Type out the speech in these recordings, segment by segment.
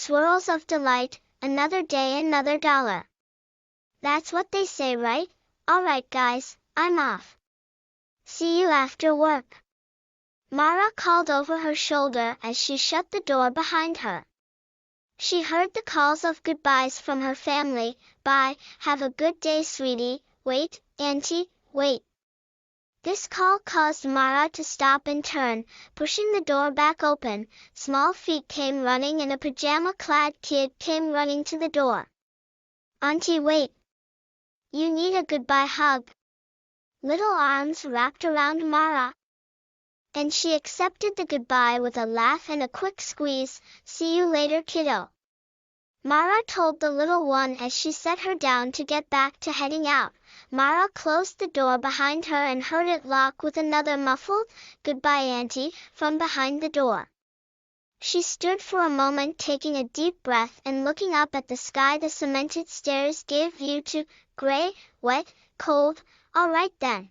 Swirls of Delight, Another Day Another $1. That's what they say, right? Alright guys, I'm off. See you after work. Mara called over her shoulder as she shut the door behind her. She heard the calls of goodbyes from her family. Bye, have a good day sweetie, wait, auntie, wait. This call caused Mara to stop and turn, pushing the door back open. Small feet came running and a pajama-clad kid came running to the door. Auntie, wait. You need a goodbye hug. Little arms wrapped around Mara, and she accepted the goodbye with a laugh and a quick squeeze. See you later, kiddo. Mara told the little one as she set her down to get back to heading out. Mara closed the door behind her and heard it lock with another muffled, "Goodbye, Auntie," from behind the door. She stood for a moment taking a deep breath and looking up at the sky. The cemented stairs gave view to gray, wet, cold. All right then,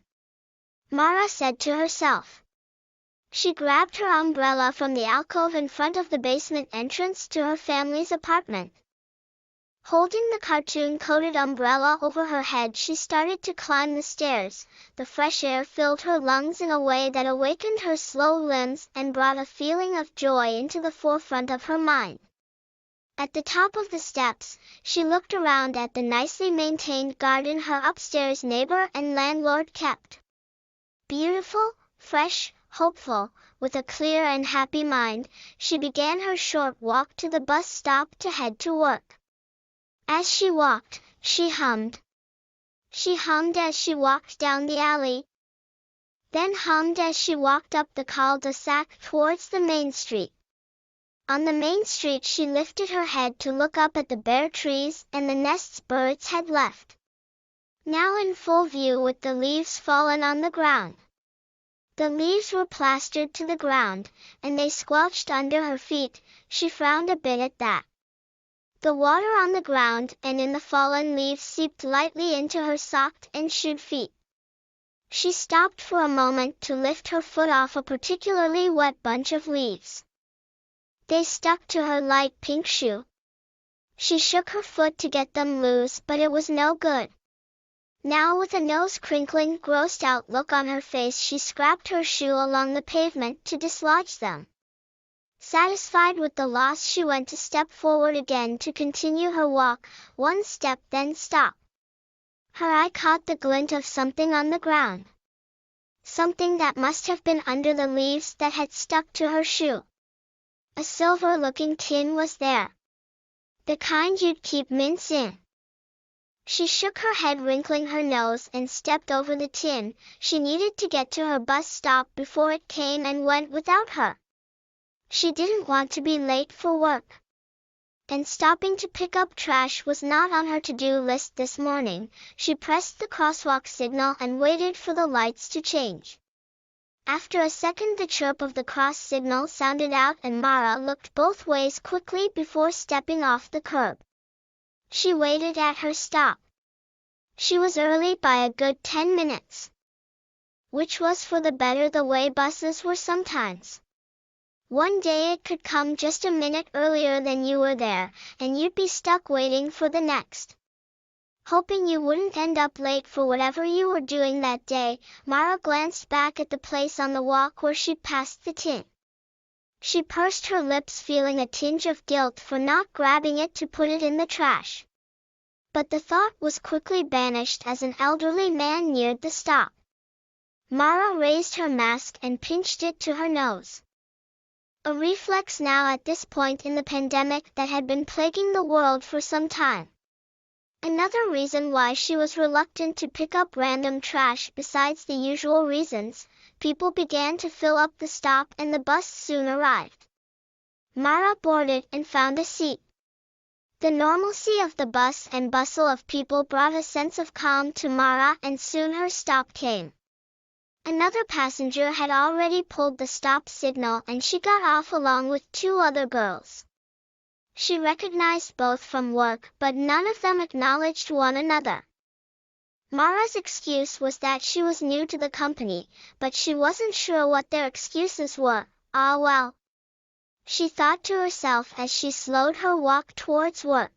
Mara said to herself. She grabbed her umbrella from the alcove in front of the basement entrance to her family's apartment. Holding the cartoon-coated umbrella over her head, she started to climb the stairs. The fresh air filled her lungs in a way that awakened her slow limbs and brought a feeling of joy into the forefront of her mind. At the top of the steps, she looked around at the nicely maintained garden her upstairs neighbor and landlord kept. Beautiful, fresh, hopeful, with a clear and happy mind, she began her short walk to the bus stop to head to work. As she walked, she hummed. She hummed as she walked down the alley, then hummed as she walked up the cul-de-sac towards the main street. On the main street she lifted her head to look up at the bare trees and the nests birds had left, now in full view with the leaves fallen on the ground. The leaves were plastered to the ground, and they squelched under her feet. She frowned a bit at that. The water on the ground and in the fallen leaves seeped lightly into her socked and shoed feet. She stopped for a moment to lift her foot off a particularly wet bunch of leaves. They stuck to her light pink shoe. She shook her foot to get them loose, but it was no good. Now, with a nose-crinkling, grossed-out look on her face, she scraped her shoe along the pavement to dislodge them. Satisfied with the loss, she went to step forward again to continue her walk. One step, then stop. Her eye caught the glint of something on the ground. Something that must have been under the leaves that had stuck to her shoe. A silver-looking tin was there. The kind you'd keep mints in. She shook her head, wrinkling her nose, and stepped over the tin. She needed to get to her bus stop before it came and went without her. She didn't want to be late for work. And stopping to pick up trash was not on her to-do list this morning. She pressed the crosswalk signal and waited for the lights to change. After a second, the chirp of the cross signal sounded out and Mara looked both ways quickly before stepping off the curb. She waited at her stop. She was early by a good 10 minutes. Which was for the better, the way buses were sometimes. One day it could come just a minute earlier than you were there, and you'd be stuck waiting for the next. Hoping you wouldn't end up late for whatever you were doing that day, Mara glanced back at the place on the walk where she'd passed the tin. She pursed her lips, feeling a tinge of guilt for not grabbing it to put it in the trash. But the thought was quickly banished as an elderly man neared the stop. Mara raised her mask and pinched it to her nose. A reflex now at this point in the pandemic that had been plaguing the world for some time. Another reason why she was reluctant to pick up random trash besides the usual reasons. People began to fill up the stop and the bus soon arrived. Mara boarded and found a seat. The normalcy of the bus and bustle of people brought a sense of calm to Mara, and soon her stop came. Another passenger had already pulled the stop signal and she got off along with 2 other girls. She recognized both from work, but none of them acknowledged one another. Mara's excuse was that she was new to the company, but she wasn't sure what their excuses were. Ah well. she thought to herself as she slowed her walk towards work.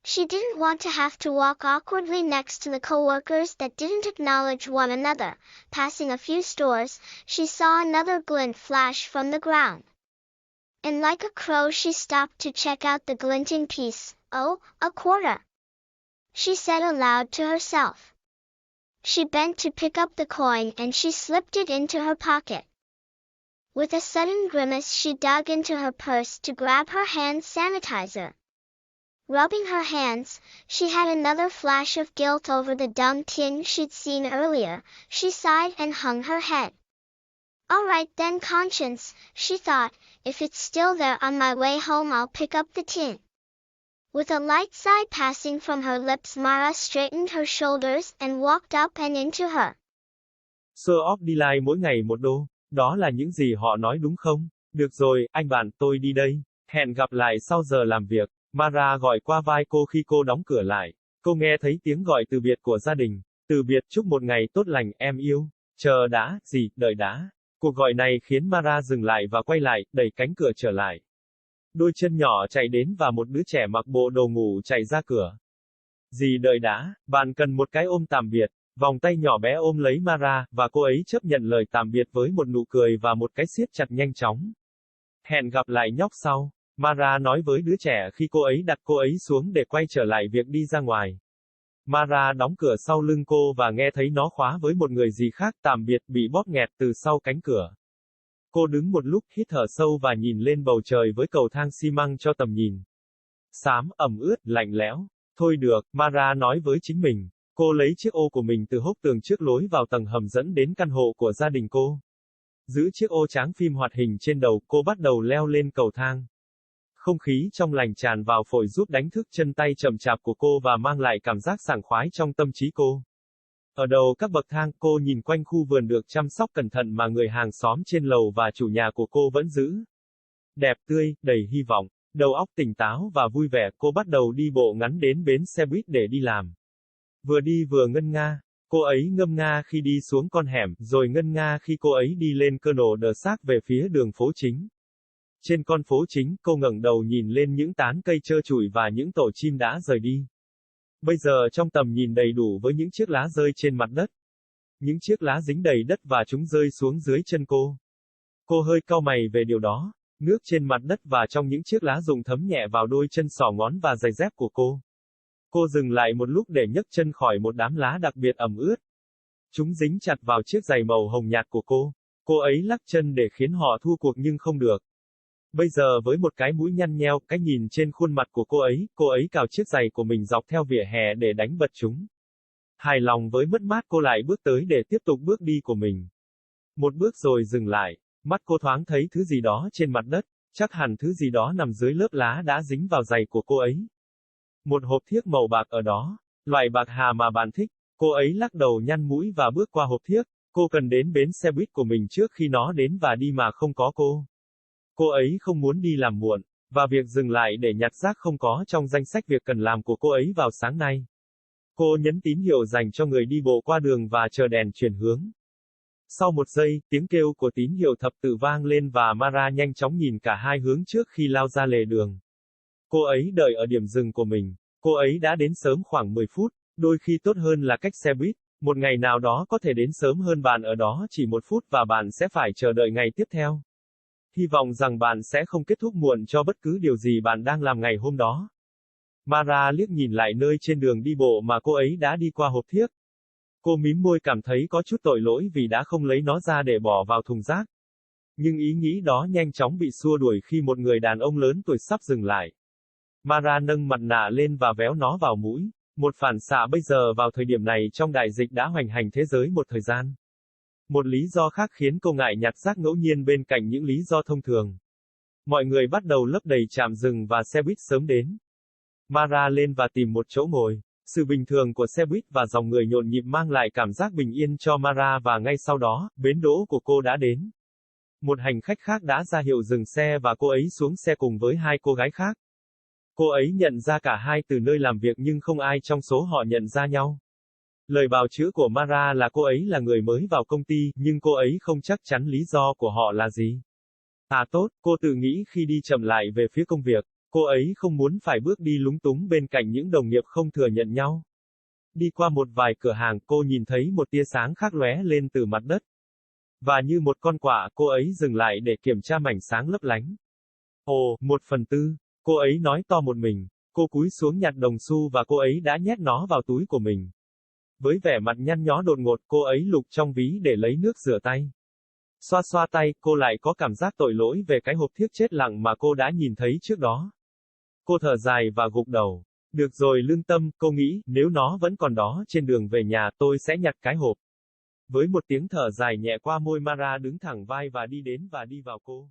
She didn't want to have to walk awkwardly next to the co-workers that didn't acknowledge one another. Passing a few stores, she saw another glint flash from the ground. And like a crow she stopped to check out the glinting piece. "Oh, a quarter," she said aloud to herself. She bent to pick up the coin and she slipped it into her pocket. With a sudden grimace she dug into her purse to grab her hand sanitizer. Rubbing her hands, she had another flash of guilt over the dumb tin she'd seen earlier. She sighed and hung her head. "All right then, conscience," she thought, "if it's still there on my way home I'll pick up the tin." With a light sigh passing from her lips, Mara straightened her shoulders and walked up and into her. Swirls of Delight mỗi ngày $1. Đó là những gì họ nói đúng không? Được rồi, anh bạn, tôi đi đây. Hẹn gặp lại sau giờ làm việc. Mara gọi qua vai cô khi cô đóng cửa lại. Cô nghe thấy tiếng gọi từ biệt của gia đình. Từ biệt, chúc một ngày tốt lành, em yêu. Chờ đã, gì, đợi đã. Cuộc gọi này khiến Mara dừng lại và quay lại, đẩy cánh cửa trở lại. Đôi chân nhỏ chạy đến và một đứa trẻ mặc bộ đồ ngủ chạy ra cửa. Dì đợi đã, bạn cần một cái ôm tạm biệt. Vòng tay nhỏ bé ôm lấy Mara, và cô ấy chấp nhận lời tạm biệt với một nụ cười và một cái siết chặt nhanh chóng. Hẹn gặp lại nhóc sau, Mara nói với đứa trẻ khi cô ấy đặt cô ấy xuống để quay trở lại việc đi ra ngoài. Mara đóng cửa sau lưng cô và nghe thấy nó khóa với một người gì khác, tạm biệt bị bóp nghẹt từ sau cánh cửa. Cô đứng một lúc hít thở sâu và nhìn lên bầu trời với cầu thang xi măng cho tầm nhìn. Xám, ẩm ướt, lạnh lẽo. Thôi được, Mara nói với chính mình. Cô lấy chiếc ô của mình từ hốc tường trước lối vào tầng hầm dẫn đến căn hộ của gia đình cô. Giữ chiếc ô tráng phim hoạt hình trên đầu, cô bắt đầu leo lên cầu thang. Không khí trong lành tràn vào phổi giúp đánh thức chân tay chậm chạp của cô và mang lại cảm giác sảng khoái trong tâm trí cô. Ở đầu các bậc thang, cô nhìn quanh khu vườn được chăm sóc cẩn thận mà người hàng xóm trên lầu và chủ nhà của cô vẫn giữ. Đẹp tươi, đầy hy vọng, đầu óc tỉnh táo và vui vẻ, cô bắt đầu đi bộ ngắn đến bến xe buýt để đi làm. Vừa đi vừa ngân nga. Cô ấy ngâm nga khi đi xuống con hẻm, rồi ngân nga khi cô ấy đi lên cơ nổ đờ xác về phía đường phố chính. Trên con phố chính, cô ngẩng đầu nhìn lên những tán cây trơ trụi và những tổ chim đã rời đi. Bây giờ trong tầm nhìn đầy đủ với những chiếc lá rơi trên mặt đất. Những chiếc lá dính đầy đất và chúng rơi xuống dưới chân cô. Cô hơi cau mày về điều đó. Nước trên mặt đất và trong những chiếc lá rụng thấm nhẹ vào đôi chân xỏ ngón và giày dép của cô. Cô dừng lại một lúc để nhấc chân khỏi một đám lá đặc biệt ẩm ướt. Chúng dính chặt vào chiếc giày màu hồng nhạt của cô. Cô ấy lắc chân để khiến họ thua cuộc nhưng không được. Bây giờ với một cái mũi nhăn nheo, cái nhìn trên khuôn mặt của cô ấy cào chiếc giày của mình dọc theo vỉa hè để đánh bật chúng. Hài lòng với mất mát, cô lại bước tới để tiếp tục bước đi của mình. Một bước rồi dừng lại, mắt cô thoáng thấy thứ gì đó trên mặt đất, chắc hẳn thứ gì đó nằm dưới lớp lá đã dính vào giày của cô ấy. Một hộp thiếc màu bạc ở đó, loại bạc hà mà bạn thích. Cô ấy lắc đầu nhăn mũi và bước qua hộp thiếc. Cô cần đến bến xe buýt của mình trước khi nó đến và đi mà không có cô. Cô ấy không muốn đi làm muộn, và việc dừng lại để nhặt rác không có trong danh sách việc cần làm của cô ấy vào sáng nay. Cô nhấn tín hiệu dành cho người đi bộ qua đường và chờ đèn chuyển hướng. Sau một giây, tiếng kêu của tín hiệu thập tự vang lên và Mara nhanh chóng nhìn cả hai hướng trước khi lao ra lề đường. Cô ấy đợi ở điểm dừng của mình. Cô ấy đã đến sớm khoảng 10 phút, đôi khi tốt hơn là cách xe buýt. Một ngày nào đó có thể đến sớm hơn bạn ở đó chỉ 1 phút và bạn sẽ phải chờ đợi ngày tiếp theo. Hy vọng rằng bạn sẽ không kết thúc muộn cho bất cứ điều gì bạn đang làm ngày hôm đó. Mara liếc nhìn lại nơi trên đường đi bộ mà cô ấy đã đi qua hộp thiếc. Cô mím môi cảm thấy có chút tội lỗi vì đã không lấy nó ra để bỏ vào thùng rác. Nhưng ý nghĩ đó nhanh chóng bị xua đuổi khi một người đàn ông lớn tuổi sắp dừng lại. Mara nâng mặt nạ lên và véo nó vào mũi. Một phản xạ bây giờ vào thời điểm này trong đại dịch đã hoành hành thế giới một thời gian. Một lý do khác khiến cô ngại nhặt rác ngẫu nhiên bên cạnh những lý do thông thường. Mọi người bắt đầu lấp đầy trạm dừng và xe buýt sớm đến. Mara lên và tìm một chỗ ngồi. Sự bình thường của xe buýt và dòng người nhộn nhịp mang lại cảm giác bình yên cho Mara và ngay sau đó, bến đỗ của cô đã đến. Một hành khách khác đã ra hiệu dừng xe và cô ấy xuống xe cùng với 2 cô gái khác. Cô ấy nhận ra cả hai từ nơi làm việc nhưng không ai trong số họ nhận ra nhau. Lời bào chữa của Mara là cô ấy là người mới vào công ty, nhưng cô ấy không chắc chắn lý do của họ là gì. À tốt, cô tự nghĩ khi đi chậm lại về phía công việc, cô ấy không muốn phải bước đi lúng túng bên cạnh những đồng nghiệp không thừa nhận nhau. Đi qua một vài cửa hàng, cô nhìn thấy một tia sáng khác lóe lên từ mặt đất. Và như một con quạ, cô ấy dừng lại để kiểm tra mảnh sáng lấp lánh. Ồ, 1/4, cô ấy nói to một mình. Cô cúi xuống nhặt đồng xu và cô ấy đã nhét nó vào túi của mình. Với vẻ mặt nhăn nhó đột ngột, cô ấy lục trong ví để lấy nước rửa tay. Xoa xoa tay, cô lại có cảm giác tội lỗi về cái hộp thiếc chết lặng mà cô đã nhìn thấy trước đó. Cô thở dài và gục đầu. Được rồi lương tâm, cô nghĩ, nếu nó vẫn còn đó trên đường về nhà, tôi sẽ nhặt cái hộp. Với một tiếng thở dài nhẹ qua môi, Mara đứng thẳng vai và đi đến và đi vào cô.